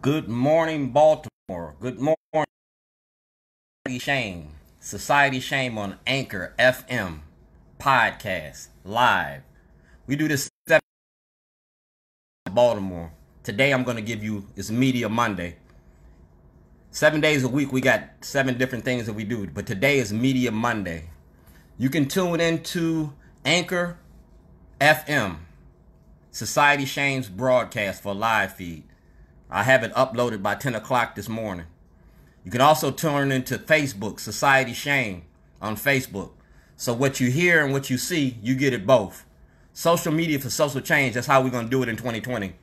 Good morning, Baltimore. Good morning, Shame. Society Shame on Anchor FM podcast live. We do this in Baltimore. Today I'm going to give you, it's Media Monday. 7 days a week we got 7 different things that we do, but today is Media Monday. You can tune into Anchor FM, Society Shame's broadcast for live feed. I have it uploaded by 10 o'clock this morning. You can also turn into Facebook, Society Shame on Facebook. So what you hear and what you see, you get it both. Social media for social change, that's how we're going to do it in 2020.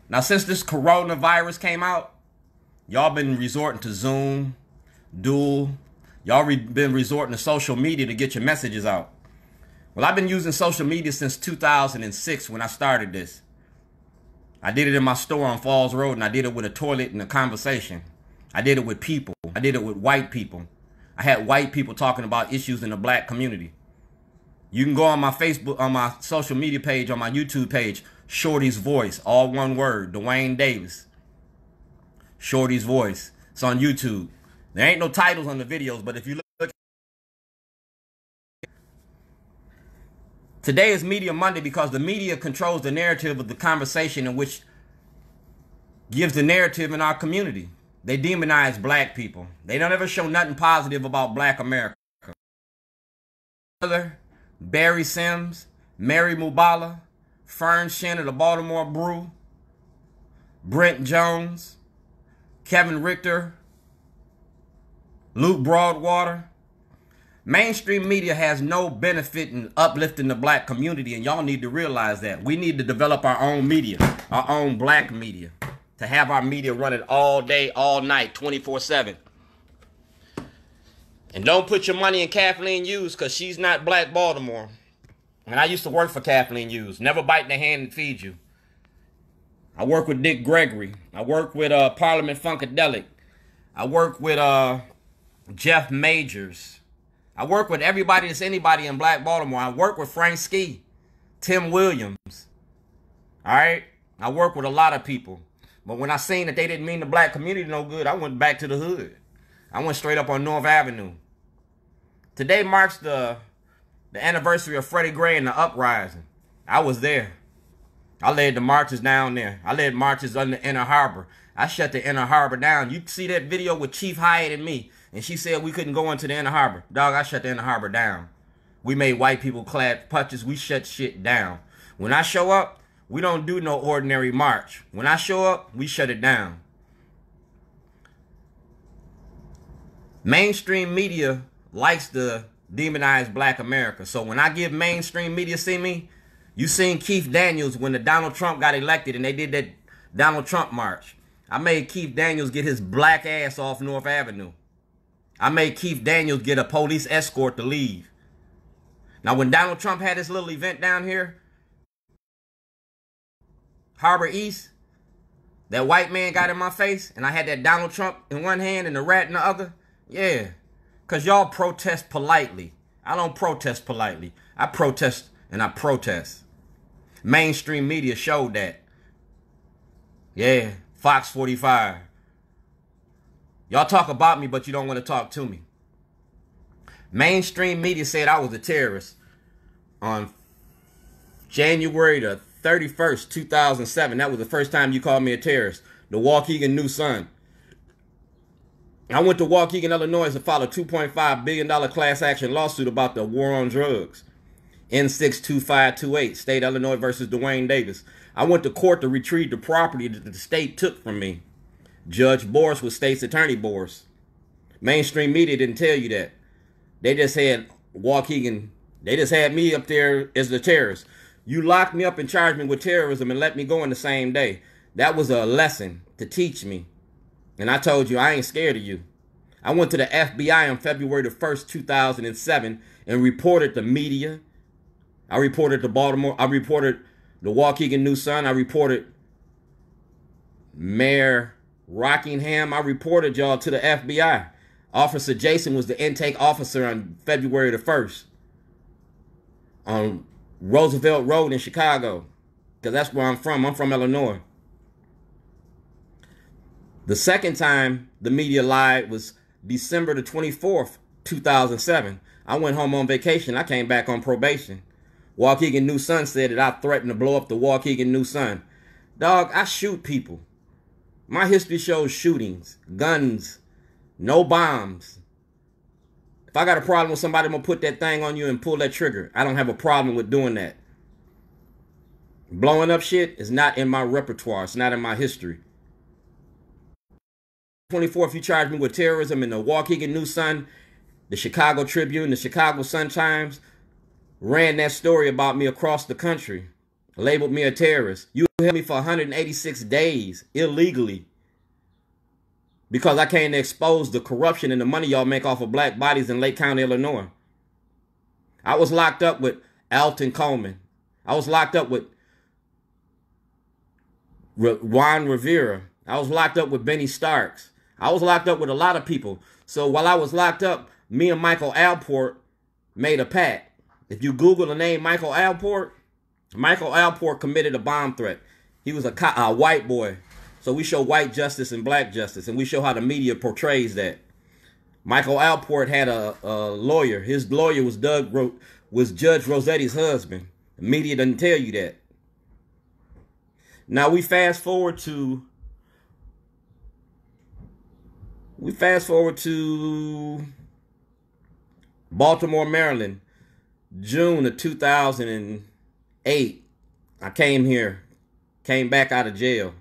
Now, since this coronavirus came out, y'all been resorting to Zoom, Duel. Y'all been resorting to social media to get your messages out. Well, I've been using social media since 2006 when I started this. I did it in my store on Falls Road, and I did it with a toilet and a conversation. I did it with people. I did it with white people. I had white people talking about issues in the black community. You can go on my Facebook, on my social media page, on my YouTube page, Shorty's Voice, all one word, Dwayne Davis. Shorty's Voice. It's on YouTube. There ain't no titles on the videos, but if you look. Today is Media Monday because the media controls the narrative of the conversation in which gives the narrative in our community. They demonize black people. They don't ever show nothing positive about black America. Barry Sims, Mary Mubala, Fern Shen of the Baltimore Brew, Brent Jones, Kevin Richter, Luke Broadwater. Mainstream media has no benefit in uplifting the black community, and y'all need to realize that. We need to develop our own media, our own black media, to have our media running all day, all night, 24/7. And don't put your money in Kathleen Hughes, because she's not black Baltimore. And I used to work for Kathleen Hughes. Never bite the hand and feed you. I work with Dick Gregory. I work with Parliament Funkadelic. I work with Jeff Majors. I work with everybody that's anybody in black Baltimore. I work with Frank Ski, Tim Williams. All right? I work with a lot of people. But when I seen that they didn't mean the black community no good, I went back to the hood. I went straight up on North Avenue. Today marks the anniversary of Freddie Gray and the uprising. I was there. I led the marches down there. I led marches on the Inner Harbor. I shut the Inner Harbor down. You see that video with Chief Hyatt and me, and she said we couldn't go into the Inner Harbor. Dog, I shut the Inner Harbor down. We made white people clap punches. We shut shit down. When I show up, we don't do no ordinary march. When I show up, we shut it down. Mainstream media likes to demonize black America. So when I give mainstream media see me, you seen Keith Daniels when the Donald Trump got elected and they did that Donald Trump march. I made Keith Daniels get his black ass off North Avenue. I made Keith Daniels get a police escort to leave. Now, when Donald Trump had this little event down here, Harbor East, that white man got in my face, and I had that Donald Trump in one hand and the rat in the other. Yeah, because y'all protest politely. I don't protest politely. I protest and I protest. Mainstream media showed that. Yeah, Fox 45. Y'all talk about me, but you don't want to talk to me. Mainstream media said I was a terrorist on January the 31st, 2007. That was the first time you called me a terrorist. The Waukegan New Sun. I went to Waukegan, Illinois to file a $2.5 billion class action lawsuit about the war on drugs. N62528, State Illinois versus Dwayne Davis. I went to court to retrieve the property that the state took from me. Judge Boris was States Attorney Boris. Mainstream media didn't tell you that. They just had Waukegan. They just had me up there as the terrorist. You locked me up and charged me with terrorism and let me go in the same day. That was a lesson to teach me. And I told you I ain't scared of you. I went to the FBI on February the 1st, 2007 and reported the media. I reported the Baltimore. I reported the Waukegan New Sun. I reported Mayor Rockingham. I reported y'all to the FBI. Officer Jason was the intake officer on February the 1st on Roosevelt Road in Chicago, because that's where I'm from. I'm from Illinois. The second time the media lied was December the 24th, 2007. I went home on vacation. I came back on probation. Waukegan New Sun said that I threatened to blow up the Waukegan New Sun. Dog, I shoot people. My history shows shootings, guns, no bombs. If I got a problem with somebody, I'm going to put that thing on you and pull that trigger. I don't have a problem with doing that. Blowing up shit is not in my repertoire. It's not in my history. 24th, you charged me with terrorism, in the Waukegan New Sun, the Chicago Tribune, the Chicago Sun-Times ran that story about me across the country, labeled me a terrorist. You held me for 186 days illegally because I came to expose the corruption and the money y'all make off of black bodies in Lake County, Illinois. I was locked up with Alton Coleman. I was locked up with Juan Rivera. I was locked up with Benny Starks. I was locked up with a lot of people. So while I was locked up, me and Michael Allport made a pact. If you Google the name Michael Allport committed a bomb threat. He was a white boy. So we show white justice and black justice, and we show how the media portrays that. Michael Allport had a lawyer. His lawyer was Judge Rossetti's husband. The media doesn't tell you that. Now we fast forward to Baltimore, Maryland, June of 2008. I came back out of jail.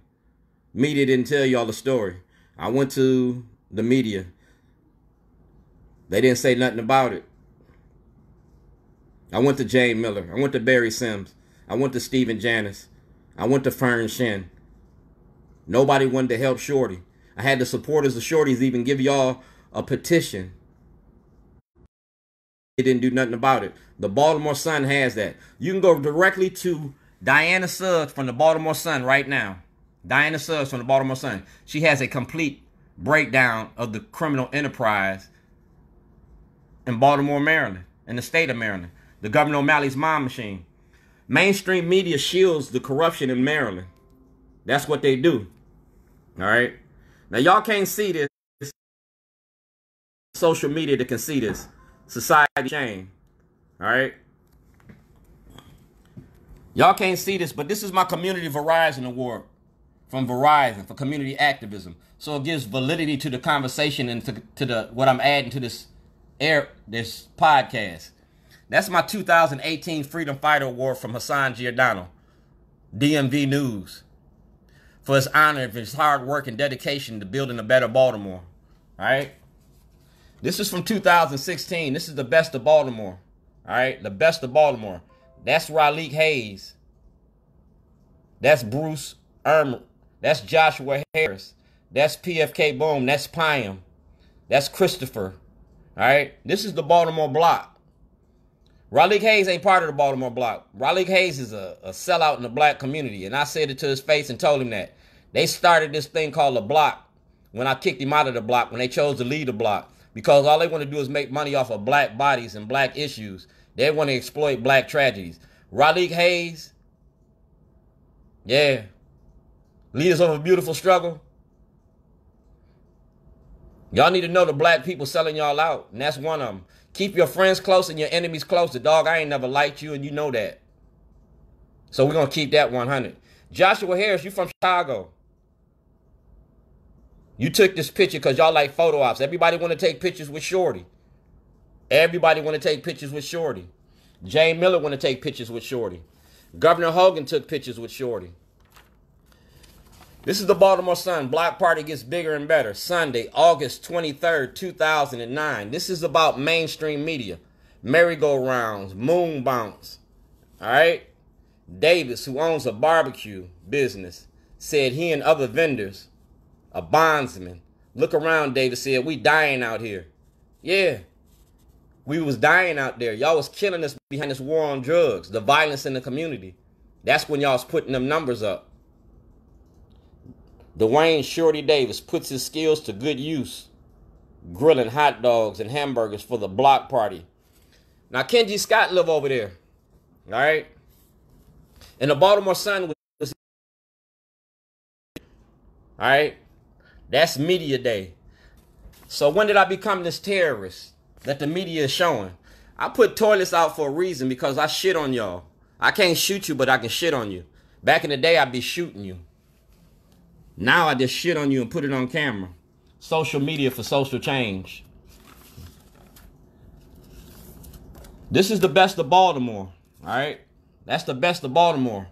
Media didn't tell y'all the story. I went to the media. They didn't say nothing about it. I went to Jayne Miller. I went to Barry Sims. I went to Stephen Janis. I went to Fern Shen. Nobody wanted to help Shorty. I had the supporters of Shorty's even give y'all a petition. They didn't do nothing about it. The Baltimore Sun has that. You can go directly to Diana Suggs from the Baltimore Sun right now. Diana Suggs from the Baltimore Sun. She has a complete breakdown of the criminal enterprise in Baltimore, Maryland, in the state of Maryland. The Gov.O'Malley's mom machine. Mainstream media shields the corruption in Maryland. That's what they do. All right. Now, y'all can't see this. Social media that can see this. Society shame. All right. Y'all can't see this, but this is my Community Verizon Award from Verizon for community activism. So it gives validity to the conversation and to the what I'm adding to this podcast. That's my 2018 Freedom Fighter Award from Hassan Giordano, DMV News, for his honor of his hard work and dedication to building a better Baltimore. All right. This is from 2016. This is the best of Baltimore. All right. The best of Baltimore. That's Raleigh Hayes. That's Bruce Ermer. That's Joshua Harris. That's PFK Boom. That's Pam. That's Christopher. All right. This is the Baltimore block. Raleigh Hayes ain't part of the Baltimore block. Raleigh Hayes is a sellout in the black community. And I said it to his face and told him that. They started this thing called the block when I kicked him out of the block, when they chose to leave the block. Because all they want to do is make money off of black bodies and black issues. They want to exploit black tragedies. Raleigh Hayes, yeah. Leaders of a beautiful struggle. Y'all need to know the black people selling y'all out. And that's one of them. Keep your friends close and your enemies closer. Dog, I ain't never liked you and you know that. So we're going to keep that 100. Joshua Harris, you from Chicago. You took this picture because y'all like photo ops. Everybody want to take pictures with Shorty. Everybody want to take pictures with Shorty. Jayne Miller want to take pictures with Shorty. Governor Hogan took pictures with Shorty. This is the Baltimore Sun. Block party gets bigger and better. Sunday, August 23rd, 2009. This is about mainstream media. Merry-go-rounds, moon bounce. All right? Davis, who owns a barbecue business, said he and other vendors, a bondsman. Look around, Davis said, we dying out here. Yeah. We was dying out there. Y'all was killing us behind this war on drugs, the violence in the community. That's when y'all was putting them numbers up. Dwayne Shorty Davis puts his skills to good use, grilling hot dogs and hamburgers for the block party. Now, Kenji Scott live over there. All right? And the Baltimore Sun was all right? That's media day. So when did I become this terrorist that the media is showing? I put toilets out for a reason, because I shit on y'all. I can't shoot you, but I can shit on you. Back in the day, I'd be shooting you. Now I just shit on you and put it on camera. Social media for social change. This is the best of Baltimore. All right? That's the best of Baltimore.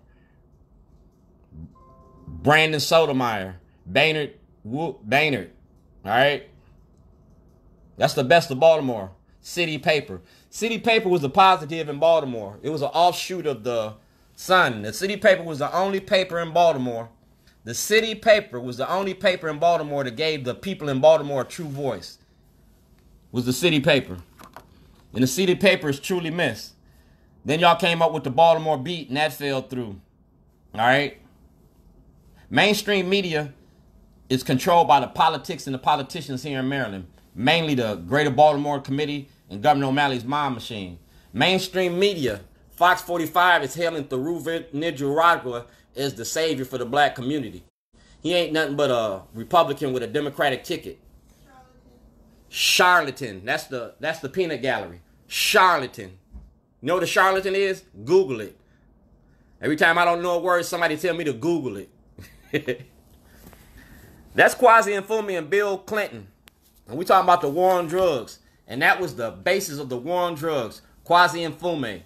Brandon Sotomayor. Baynard. All right? That's the best of Baltimore. City Paper. City Paper was a positive in Baltimore. It was an offshoot of the Sun. The City Paper was the only paper in Baltimore. The City Paper was the only paper in Baltimore that gave the people in Baltimore a true voice. Was the City Paper. And the City Paper is truly missed. Then y'all came up with the Baltimore Beat, and that fell through. All right? Mainstream media is controlled by the politics and the politicians here in Maryland. Mainly the Greater Baltimore Committee and Governor O'Malley's mob machine. Mainstream media, Fox 45 is hailing Thuruvit Nicaragua as the savior for the black community. He ain't nothing but a Republican with a Democratic ticket. Charlatan. That's the peanut gallery. Charlatan. You know what a charlatan is? Google it. Every time I don't know a word, somebody tell me to Google it. That's Quasi-Mfume and Bill Clinton. And we talking about the war on drugs. And that was the basis of the war on drugs. Quasi-Mfume.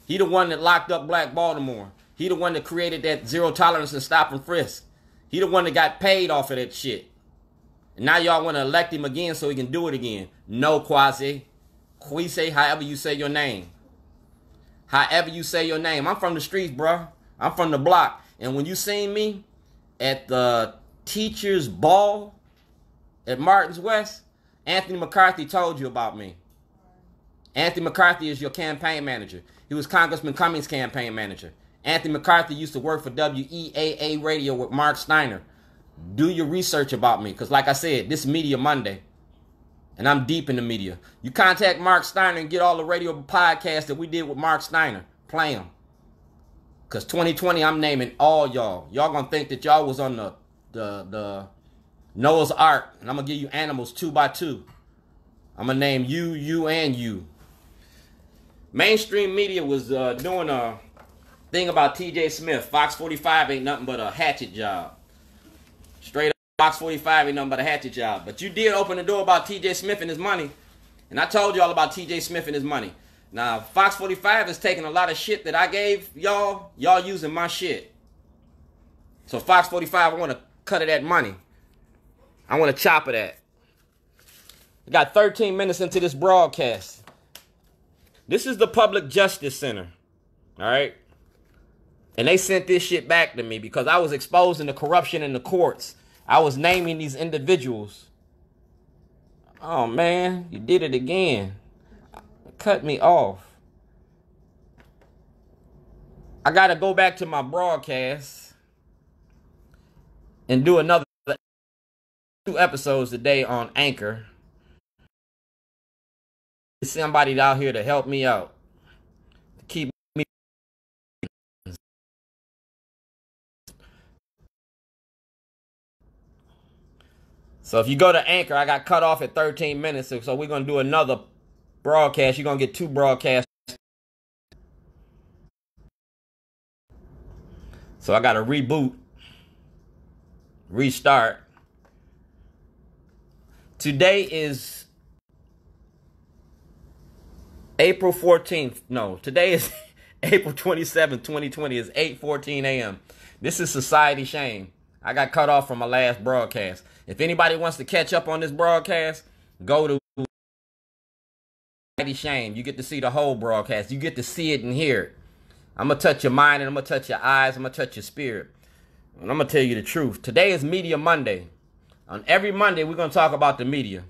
He the one that locked up Black Baltimore. He the one that created that zero tolerance and stop and frisk. He the one that got paid off of that shit. And now y'all want to elect him again so he can do it again. No, Quasi. Quise, however you say your name. However you say your name. I'm from the streets, bro. I'm from the block. And when you seen me at the teacher's ball at Martin's West, Anthony McCarthy told you about me. Anthony McCarthy is your campaign manager. He was Congressman Cummings' campaign manager. Anthony McCarthy used to work for WEAA radio with Mark Steiner. Do your research about me, because like I said, this is Media Monday, and I'm deep in the media. You contact Mark Steiner and get all the radio podcasts that we did with Mark Steiner. Play them. Because 2020, I'm naming all y'all. Y'all going to think that y'all was on the Noah's Ark, and I'm going to give you animals 2 by 2. I'm going to name you, and you. Mainstream media was doing a thing about T.J. Smith. Fox 45 ain't nothing but a hatchet job. Straight up, Fox 45 ain't nothing but a hatchet job. But you did open the door about T.J. Smith and his money. And I told y'all about T.J. Smith and his money. Now, Fox 45 is taking a lot of shit that I gave y'all. Y'all using my shit. So Fox 45, I want to cut of that money. I want to chop of that. We got 13 minutes into this broadcast. This is the Public Justice Center. All right? And they sent this shit back to me because I was exposing the corruption in the courts. I was naming these individuals. Oh, man. You did it again. Cut me off. I got to go back to my broadcast and do another 2 episodes today on Anchor. Somebody out here to help me out. To keep me. So if you go to Anchor, I got cut off at 13 minutes. So we're going to do another broadcast. You're going to get 2 broadcasts. So I got to reboot. Restart. Today is April 14th. No, today is April 27th, 2020. It's 8:14 a.m. This is Society Shame. I got cut off from my last broadcast. If anybody wants to catch up on this broadcast, go to Society Shame. You get to see the whole broadcast. You get to see it and hear it. I'm going to touch your mind and I'm going to touch your eyes. I'm going to touch your spirit. And I'm going to tell you the truth. Today is Media Monday. On every Monday, we're going to talk about the media.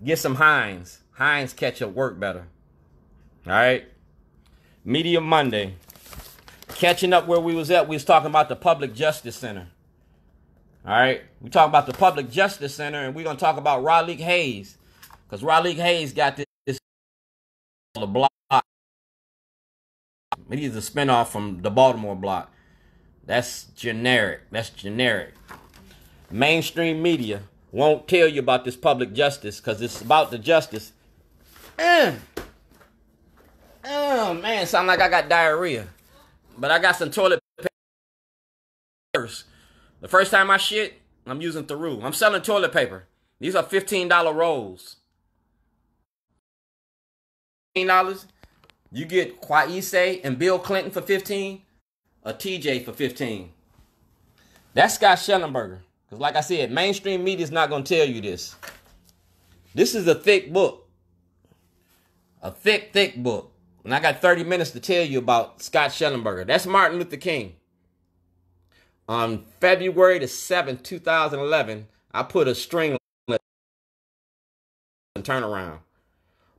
Get some Heinz. Heinz ketchup work better. All right? Media Monday. Catching up where we was at, we was talking about the Public Justice Center. All right? We talking about the Public Justice Center, and we're going to talk about Raleigh Hayes. Because Raleigh Hayes got this the block. He's a spinoff from the Baltimore block. That's generic. That's generic. Mainstream media won't tell you about this public justice because it's about the justice. Oh, man, sound like I got diarrhea. But I got some toilet paper. The first time I shit, I'm using Theroux. I'm selling toilet paper. These are $15 rolls. $15. You get Kwaise and Bill Clinton for $15, a TJ for $15. That's Scott Shellenberger. Because like I said, mainstream media is not going to tell you this. This is a thick book. A thick, thick book. And I got 30 minutes to tell you about Scott Shellenberger. That's Martin Luther King. On February the 7th, 2011, I put a string on and turn around.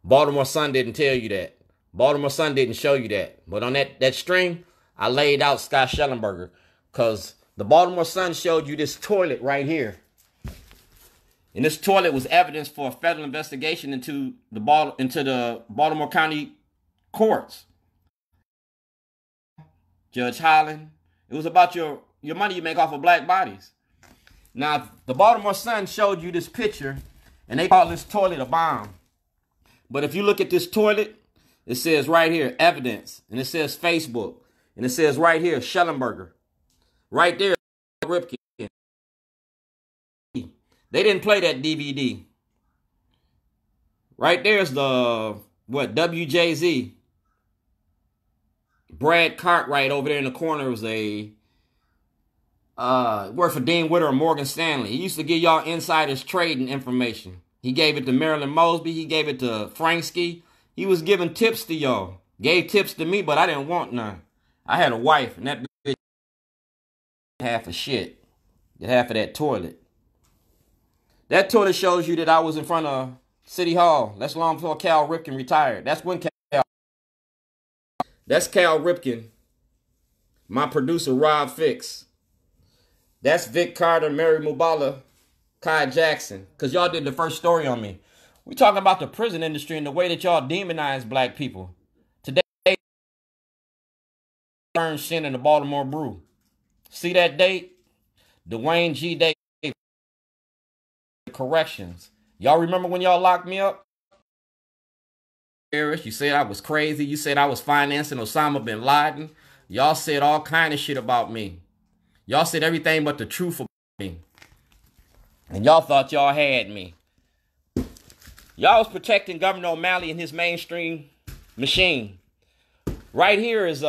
Baltimore Sun didn't tell you that. Baltimore Sun didn't show you that. But on that string, I laid out Scott Shellenberger. Because the Baltimore Sun showed you this toilet right here. And this toilet was evidence for a federal investigation into the Baltimore County courts. Judge Hardin. It was about your money you make off of black bodies. Now, the Baltimore Sun showed you this picture, and they call this toilet a bomb. But if you look at this toilet, it says right here, evidence. And it says Facebook. And it says right here, Shellenberger. Right there, Ripken. They didn't play that DVD. Right there's the, WJZ. Brad Cartwright over there in the corner was a, worked for Dean Witter or Morgan Stanley. He used to give y'all insiders trading information. He gave it to Marilyn Mosby. He gave it to Franksky. He was giving tips to y'all. Gave tips to me, but I didn't want none. I had a wife, and that bitch half of shit. Get half of that toilet. That toilet shows you that I was in front of City Hall. That's long before Cal Ripken retired. That's when That's Cal Ripken. My producer, Rob Fix. That's Vic Carter, Mary Mubala, Kai Jackson. Because y'all did the first story on me. We talking about the prison industry and the way that y'all demonize black people. Today, turned sin in the Baltimore Brew. See that date? Dwayne G. Davis. Corrections. Y'all remember when y'all locked me up? You said I was crazy. You said I was financing Osama bin Laden. Y'all said all kind of shit about me. Y'all said everything but the truth about me. And y'all thought y'all had me. Y'all was protecting Governor O'Malley and his mainstream machine. Right here is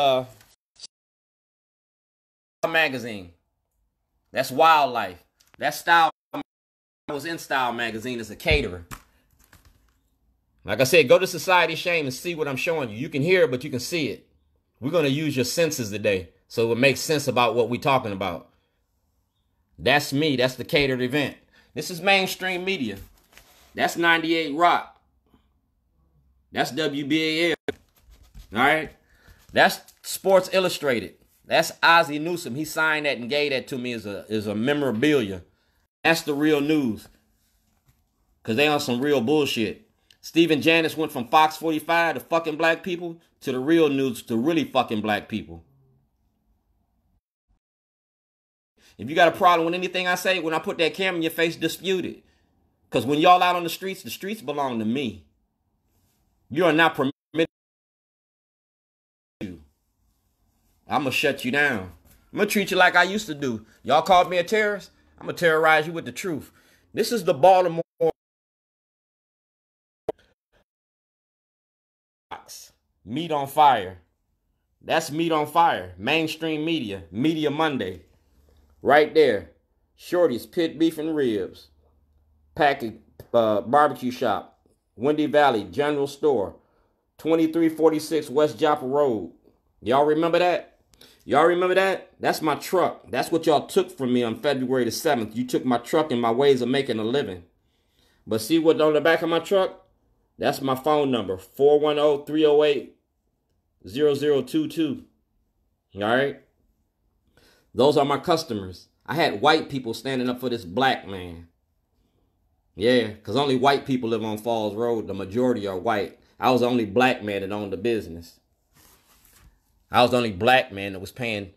magazine. That's Wildlife. That's Style. I was in Style magazine as a caterer. Like I said, go to Society Shame and see what I'm showing you. You can hear it, but you can see it. We're going to use your senses today so it makes sense about what we're talking about. That's me. That's the catered event. This is mainstream media. That's 98 Rock. That's WBAL. All right? That's Sports Illustrated. That's Ozzie Newsome. He signed that and gave that to me as a memorabilia. That's the real news. Because they on some real bullshit. Stephen Janis went from Fox 45 to fucking black people to the real news to really fucking black people. If you got a problem with anything I say, when I put that camera in your face, dispute it. Because when y'all out on the streets belong to me. You are not permitted. I'm going to shut you down. I'm going to treat you like I used to do. Y'all called me a terrorist? I'm going to terrorize you with the truth. This is the Baltimore Meat on Fire. That's Meat on Fire. Mainstream media. Media Monday. Right there. Shorty's Pit Beef and Ribs. Package Barbecue Shop. Windy Valley General Store. 2346 West Joppa Road. Y'all remember that? Y'all remember that? That's my truck. That's what y'all took from me on February the 7th. You took my truck and my ways of making a living. But see what on the back of my truck? That's my phone number. 410-308-0022. All right? Those are my customers. I had white people standing up for this black man. Yeah, because only white people live on Falls Road. The majority are white. I was the only black man that owned the business. I was the only black man that was paying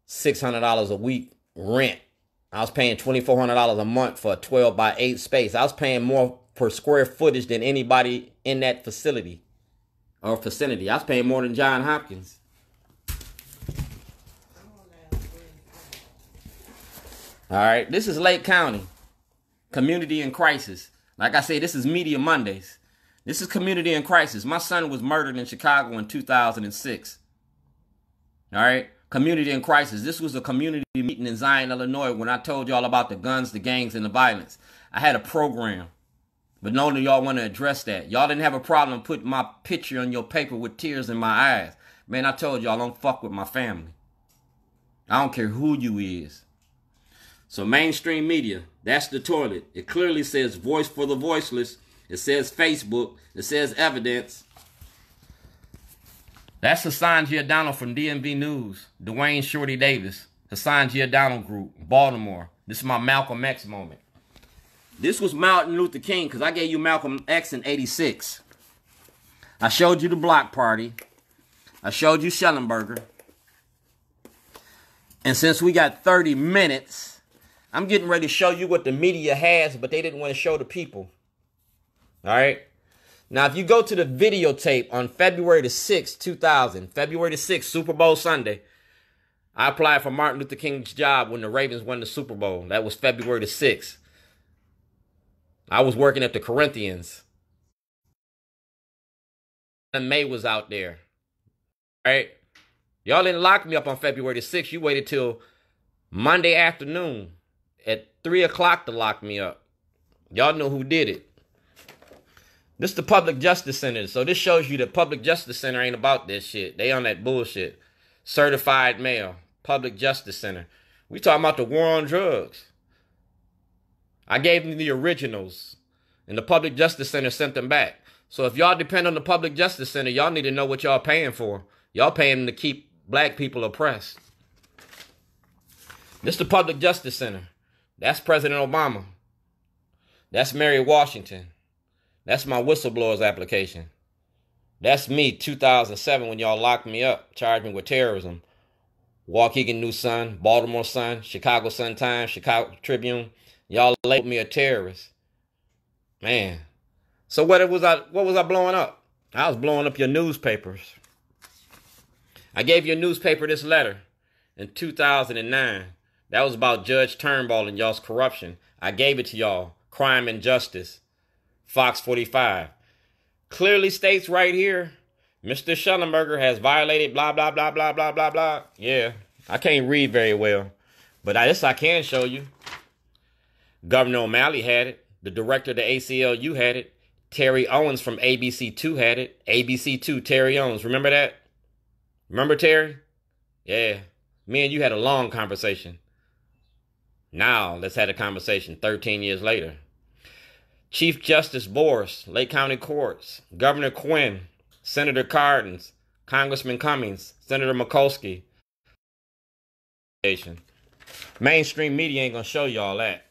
$600 a week rent. I was paying $2,400 a month for a 12 by 8 space. I was paying more per square footage than anybody in that facility or vicinity. I was paying more than Johns Hopkins. All right, this is Lake County, community in crisis. Like I said, this is Media Mondays. This is community in crisis. My son was murdered in Chicago in 2006. All right, community in crisis. This was a community meeting in Zion, Illinois, when I told y'all about the guns, the gangs, and the violence. I had a program, but none of y'all want to address that. Y'all didn't have a problem putting my picture on your paper with tears in my eyes. Man, I told y'all, don't fuck with my family. I don't care who you is. So mainstream media, that's the toilet. It clearly says voice for the voiceless. It says Facebook. It says evidence. That's Hassan Giordano from DMV News. Dwayne Shorty Davis. Hassan Giordano Group. Baltimore. This is my Malcolm X moment. This was Martin Luther King because I gave you Malcolm X in 86. I showed you the block party. I showed you Shellenberger. And since we got 30 minutes... I'm getting ready to show you what the media has, but they didn't want to show the people. All right? Now, if you go to the videotape on February the 6th, 2000, February the 6th, Super Bowl Sunday, I applied for Martin Luther King's job when the Ravens won the Super Bowl. That was February the 6th. I was working at the Corinthians. And May was out there. All right? Y'all didn't lock me up on February the 6th. You waited till Monday afternoon at 3 o'clock to lock me up. Y'all know who did it. This is the Public Justice Center. So this shows you that Public Justice Center ain't about this shit. They on that bullshit. Certified mail. Public Justice Center. We talking about the war on drugs. I gave them the originals. And the Public Justice Center sent them back. So if y'all depend on the Public Justice Center, y'all need to know what y'all paying for. Y'all paying them to keep black people oppressed. This is the Public Justice Center. That's President Obama. That's Mary Washington. That's my whistleblower's application. That's me, 2007, when y'all locked me up, charged me with terrorism. Waukegan News Sun, Baltimore Sun, Chicago Sun-Times, Chicago Tribune. Y'all labeled me a terrorist. Man. So what was I blowing up? I was blowing up your newspapers. I gave your newspaper this letter in 2009. That was about Judge Turnbull and y'all's corruption. I gave it to y'all. Crime and Justice. Fox 45. Clearly states right here, Mr. Shellenberger has violated blah, blah, blah, blah, blah, blah, blah. Yeah, I can't read very well. But this I can show you. Governor O'Malley had it. The director of the ACLU had it. Terry Owens from ABC2 had it. ABC2, Terry Owens. Remember that? Remember Terry? Yeah. Me and you had a long conversation. Now, let's have a conversation 13 years later. Chief Justice Boris, Lake County Courts, Governor Quinn, Senator Cardins, Congressman Cummings, Senator Mikulski. Mainstream media ain't going to show you all that.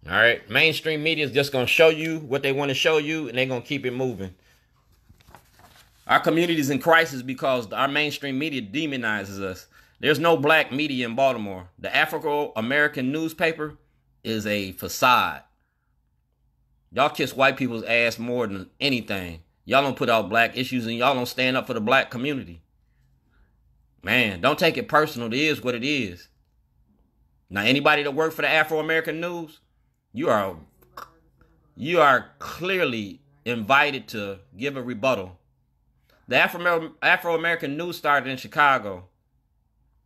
All right? Mainstream media is just going to show you what they want to show you, and they're going to keep it moving. Our community is in crisis because our mainstream media demonizes us. There's no black media in Baltimore. The Afro-American newspaper is a facade. Y'all kiss white people's ass more than anything. Y'all don't put out black issues and y'all don't stand up for the black community. Man, don't take it personal. It is what it is. Now, anybody that work for the Afro-American news, you are clearly invited to give a rebuttal. The Afro-American news started in Chicago.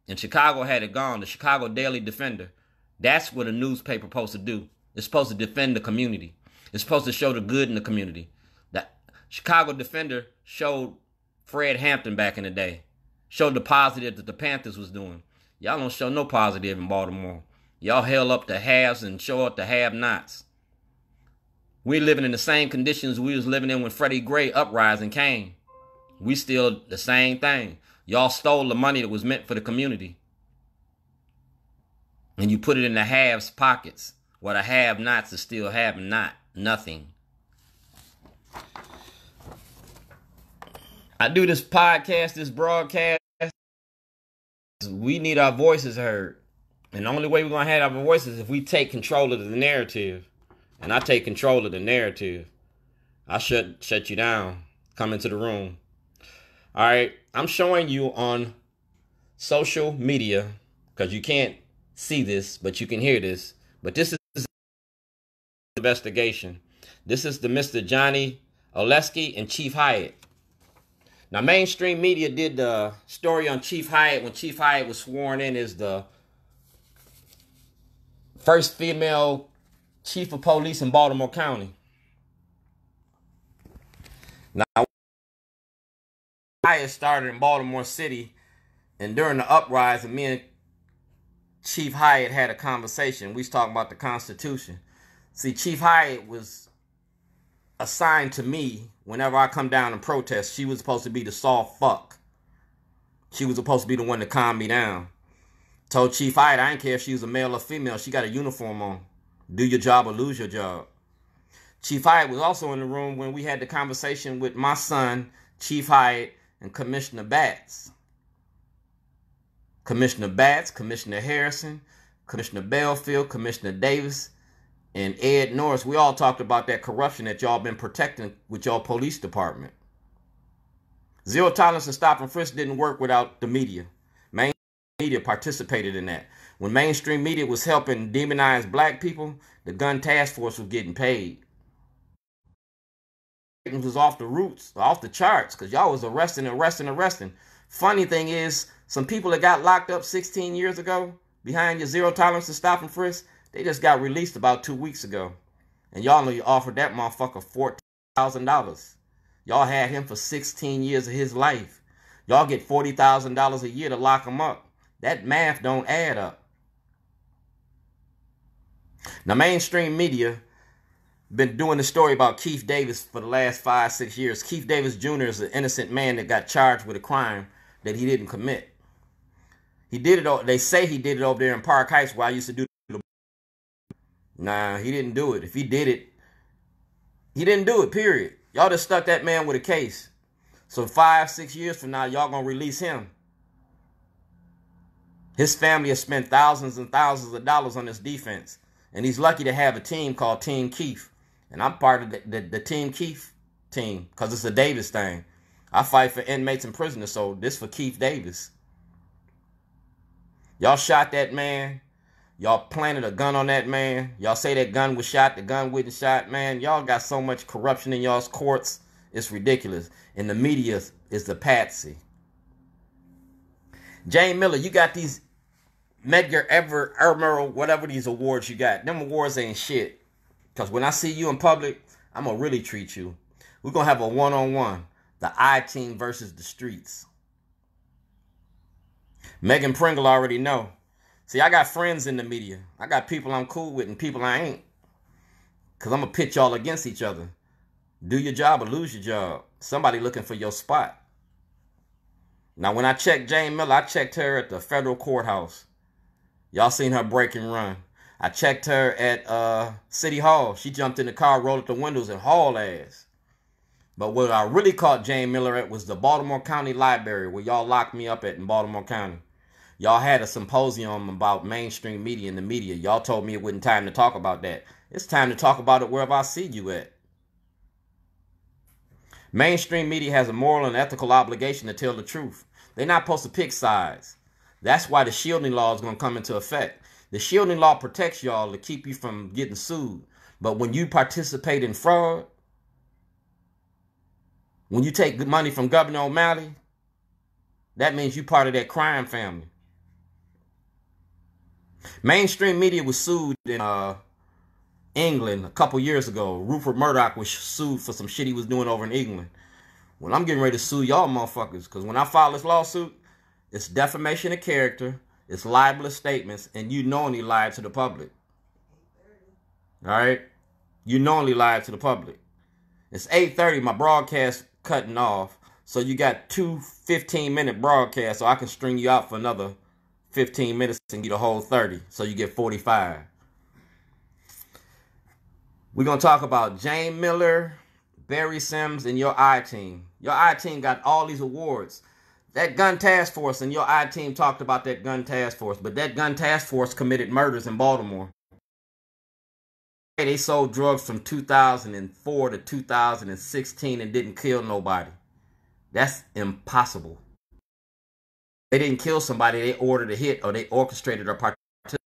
And Chicago had it gone. The Chicago Daily Defender. That's what a newspaper supposed to do. It's supposed to defend the community. It's supposed to show the good in the community. The Chicago Defender showed Fred Hampton back in the day. Showed the positive that the Panthers was doing. Y'all don't show no positive in Baltimore. Y'all held up the haves and show up the have-nots. We living in the same conditions we was living in when Freddie Gray uprising came. We still the same thing. Y'all stole the money that was meant for the community. And you put it in the haves' pockets. While the have-nots is still having nothing. I do this podcast, this broadcast. we need our voices heard. And the only way we're going to have our voices is if we take control of the narrative. And I take control of the narrative. I shut you down. Come into the room. All right. I'm showing you on social media, because you can't see this, but you can hear this. But this is investigation. This is the Mr. Johnny Oleski and Chief Hyatt. Now, mainstream media did the story on Chief Hyatt when Chief Hyatt was sworn in as the first female chief of police in Baltimore County. Now, Hyatt started in Baltimore City, and during the uprising, me and Chief Hyatt had a conversation. We was talking about the Constitution. See, Chief Hyatt was assigned to me whenever I come down and protest. She was supposed to be the soft fuck. She was supposed to be the one to calm me down. Told Chief Hyatt, I didn't care if she was a male or female. She got a uniform on. Do your job or lose your job. Chief Hyatt was also in the room when we had the conversation with my son, Chief Hyatt, and Commissioner Batts. Commissioner Batts, Commissioner Harrison, Commissioner Belfield, Commissioner Davis, and Ed Norris. We all talked about that corruption that y'all been protecting with y'all police department. Zero tolerance and stop and frisk didn't work without the media. Mainstream media participated in that. When mainstream media was helping demonize black people, the gun task force was getting paid. It was off the roots, off the charts, because y'all was arresting. Funny thing is, some people that got locked up 16 years ago behind your zero tolerance and stop and frisk, they just got released about 2 weeks ago. And y'all know you offered that motherfucker $14,000. Y'all had him for 16 years of his life. Y'all get $40,000 a year to lock him up. That math don't add up. Now, mainstream media been doing the story about Keith Davis for the last 5-6 years. Keith Davis Jr. is an innocent man that got charged with a crime that he didn't commit. He did it. They say he did it over there in Park Heights where I used to do it. Nah, he didn't do it. If he did it, he didn't do it, period. Y'all just stuck that man with a case. So 5-6 years from now, y'all gonna release him. His family has spent thousands and thousands of dollars on this defense. And he's lucky to have a team called Team Keith. And I'm part of the Team Keith team because it's a Davis thing. I fight for inmates and prisoners, so this for Keith Davis. Y'all shot that man. Y'all planted a gun on that man. Y'all say that gun was shot. The gun wasn't shot, man. Y'all got so much corruption in y'all's courts. It's ridiculous. And the media is the patsy. Jayne Miller, you got these Medgar Evers, whatever these awards you got. Them awards ain't shit. Because when I see you in public, I'm going to really treat you. We're going to have a one-on-one. The I-Team versus the streets. Megan Pringle already know. See, I got friends in the media. I got people I'm cool with and people I ain't. Because I'm going to pit y'all against each other. Do your job or lose your job. Somebody looking for your spot. Now, when I checked Jayne Miller, I checked her at the federal courthouse. Y'all seen her break and run. I checked her at City Hall. She jumped in the car, rolled up the windows, and hauled ass. But what I really caught Jayne Miller at was the Baltimore County Library, where y'all locked me up at in Baltimore County. Y'all had a symposium about mainstream media and the media. Y'all told me it wasn't time to talk about that. It's time to talk about it wherever I see you at. Mainstream media has a moral and ethical obligation to tell the truth. They're not supposed to pick sides. That's why the shielding law is going to come into effect. The shielding law protects y'all to keep you from getting sued. But when you participate in fraud, when you take money from Gov.O'Malley, that means you part of that crime family. Mainstream media was sued in England a couple years ago. Rupert Murdoch was sued for some shit he was doing over in England. Well, I'm getting ready to sue y'all motherfuckers, because when I file this lawsuit, it's defamation of character, it's libelous statements, and you knowingly lied to the public. All right? You knowingly lied to the public. It's 8:30, my broadcast cutting off, so you got 2 15-minute broadcasts, so I can string you out for another 15 minutes and get a whole 30, so you get 45. We're going to talk about Jayne Miller, Barry Sims, and your I-Team. Your I-Team got all these awards. That gun task force, and your I-team talked about that gun task force, but that gun task force committed murders in Baltimore. They sold drugs from 2004 to 2016 and didn't kill nobody. That's impossible. They didn't kill somebody. They ordered a hit or they orchestrated or participated.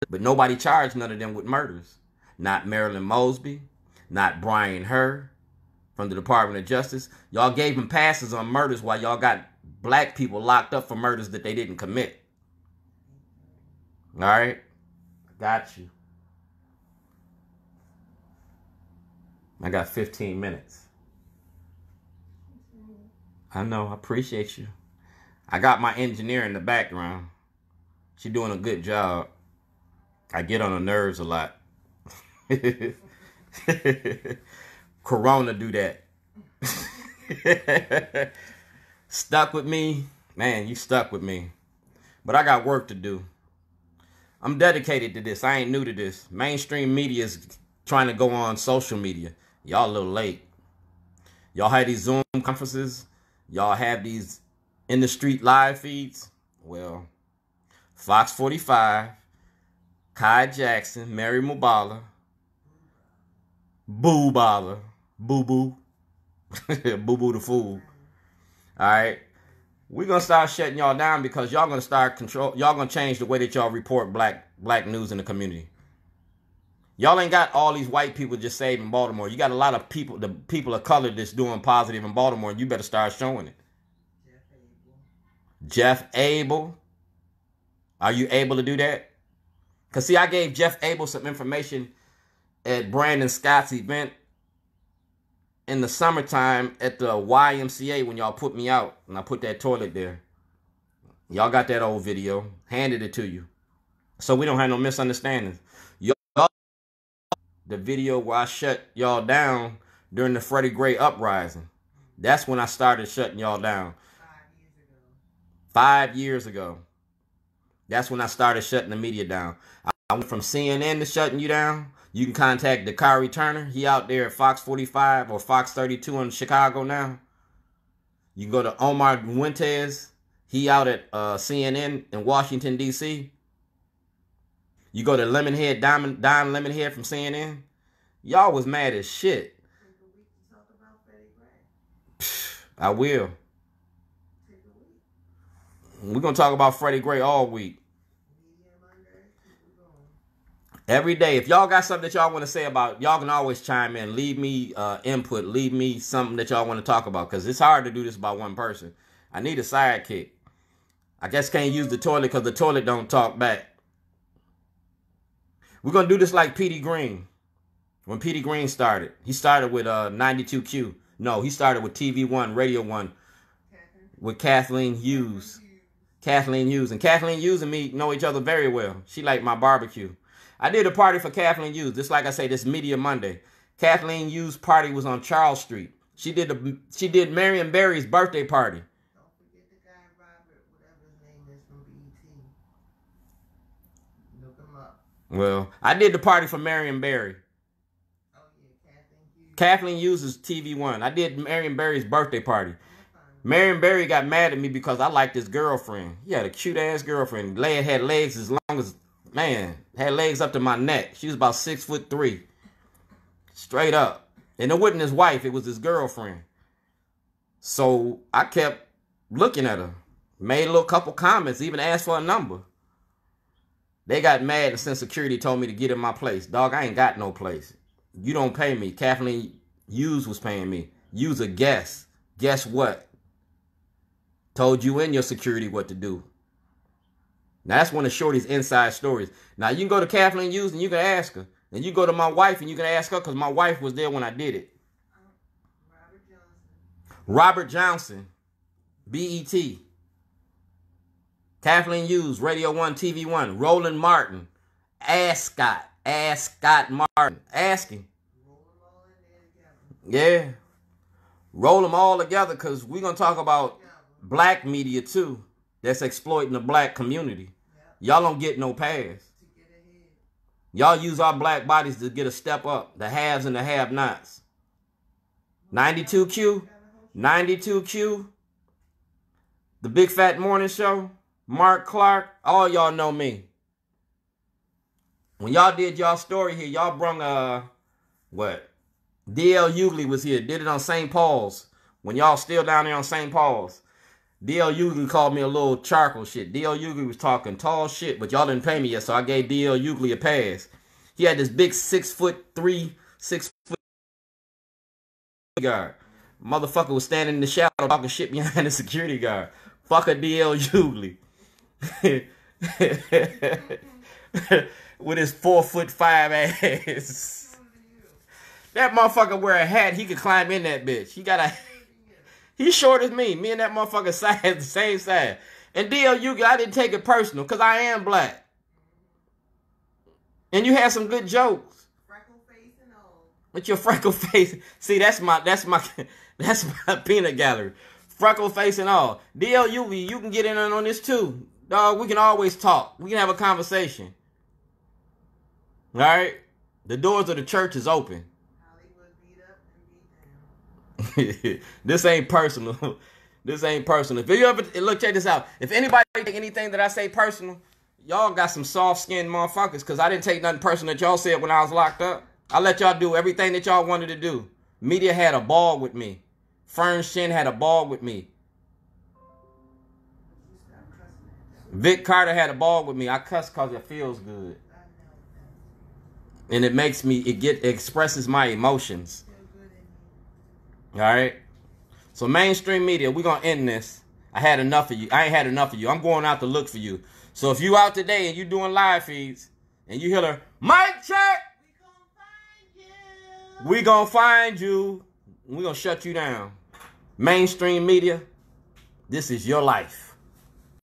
But nobody charged none of them with murders. Not Marilyn Mosby, not Brian Herr from the Department of Justice. Y'all gave them passes on murders while y'all got black people locked up for murders that they didn't commit. All right? Got you. I got 15 minutes. I know. I appreciate you. I got my engineer in the background. She's doing a good job. I get on her nerves a lot. Corona do that. Stuck with me? Man, you stuck with me. But I got work to do. I'm dedicated to this. I ain't new to this. Mainstream media is trying to go on social media. Y'all a little late. Y'all have these Zoom conferences. Y'all have these in the street live feeds. Well, Fox 45, Kai Jackson, Mary Mubala, Boo Bala, Boo Boo, Boo Boo the Fool. All right. We're going to start shutting y'all down because y'all going to start control. Y'all going to change the way that y'all report black news in the community. Y'all ain't got all these white people just saving Baltimore. You got a lot of people, the people of color that's doing positive in Baltimore, and you better start showing it. Jeff Abel. Are you able to do that? Because, see, I gave Jeff Abel some information at Brandon Scott's event in the summertime at the YMCA when y'all put me out, and I put that toilet there. Y'all got that old video. Handed it to you. So we don't have no misunderstandings. The video where I shut y'all down during the Freddie Gray uprising. That's when I started shutting y'all down. 5 years ago. That's when I started shutting the media down. I went from CNN to shutting you down. You can contact Dakari Turner. He out there at Fox 45 or Fox 32 in Chicago now. You can go to Omar Fuentes. He out at CNN in Washington, D.C. You go to Lemonhead, Don Lemonhead from CNN. Y'all was mad as shit. I will. We're going to talk about Freddie Gray all week. Every day. If y'all got something that y'all want to say about, y'all can always chime in. Leave me input. Leave me something that y'all want to talk about. Because it's hard to do this by one person. I need a sidekick. I guess can't use the toilet because the toilet don't talk back. We're going to do this like Petey Green. When Petey Green started. He started with 92Q. No, he started with TV One, Radio One. With Kathleen Hughes. Kathleen Hughes. And Kathleen Hughes and me know each other very well. She liked my barbecue. I did a party for Kathleen Hughes. Just like I say, this Media Monday. Kathleen Hughes' party was on Charles Street. She did Marion Barry's birthday party. Don't forget the guy Robert, whatever his name is from BET. Look him up. Well, I did the party for Marion Barry. Oh yeah, Kathleen Hughes. Kathleen Hughes is TV One. I did Marion Barry's birthday party. Marion Barry got mad at me because I liked his girlfriend. He had a cute ass girlfriend. Had legs as long as, man, had legs up to my neck. She was about 6'3". Straight up. And it wasn't his wife, it was his girlfriend. So I kept looking at her. Made a little couple comments, even asked for a number. They got mad and sent security, told me to get in my place. Dog, I ain't got no place. You don't pay me. Kathleen Hughes was paying me. You's a guest. Guess what? Told you and your security what to do. Now, that's one of Shorty's inside stories. Now, you can go to Kathleen Hughes and you can ask her. And you go to my wife and you can ask her because my wife was there when I did it. Robert Johnson. BET. Kathleen Hughes, Radio 1, TV 1. Roland Martin. Ask Scott Martin. Ask him. Yeah. Roll them all together because we're going to talk about black media too that's exploiting the black community. Y'all don't get no pass. Y'all use our black bodies to get a step up. The haves and the have-nots. 92Q. The Big Fat Morning Show, Mark Clark, all y'all know me. When y'all did y'all story here, y'all brung, what? D.L. Hughley was here, did it on St. Paul's. When y'all still down there on St. Paul's. D.L. Hughley called me a little charcoal shit. D.L. Hughley was talking tall shit, but y'all didn't pay me yet, so I gave D.L. Hughley a pass. He had this big 6'3", 6 foot guard. Motherfucker was standing in the shadow talking shit behind the security guard. Fuck a D.L. Hughley. With his 4'5" ass. That motherfucker wear a hat, he could climb in that bitch. He's short as me. Me and that motherfucker size the same size. And D.L. Hughley, I didn't take it personal, because I am black. And you had some good jokes. Freckle face and all. With your freckle face. See, that's my peanut gallery. Freckle face and all. D.L. Hughley, you can get in on this too. Dog, we can always talk. We can have a conversation. All right? The doors of the church is open. Hollywood beat up and beat down. This ain't personal. This ain't personal. If you ever look, check this out. If anybody take anything that I say personal, y'all got some soft-skinned motherfuckers, because I didn't take nothing personal that y'all said when I was locked up. I let y'all do everything that y'all wanted to do. Media had a ball with me. Fern Shin had a ball with me. Vic Carter had a ball with me. I cuss because it feels good. And it makes me, it expresses my emotions. All right? So mainstream media, we're going to end this. I had enough of you. I ain't had enough of you. I'm going out to look for you. So if you out today and you doing live feeds and you hear the mic check, we gonna find you. We gonna shut you down. Mainstream media, this is your life.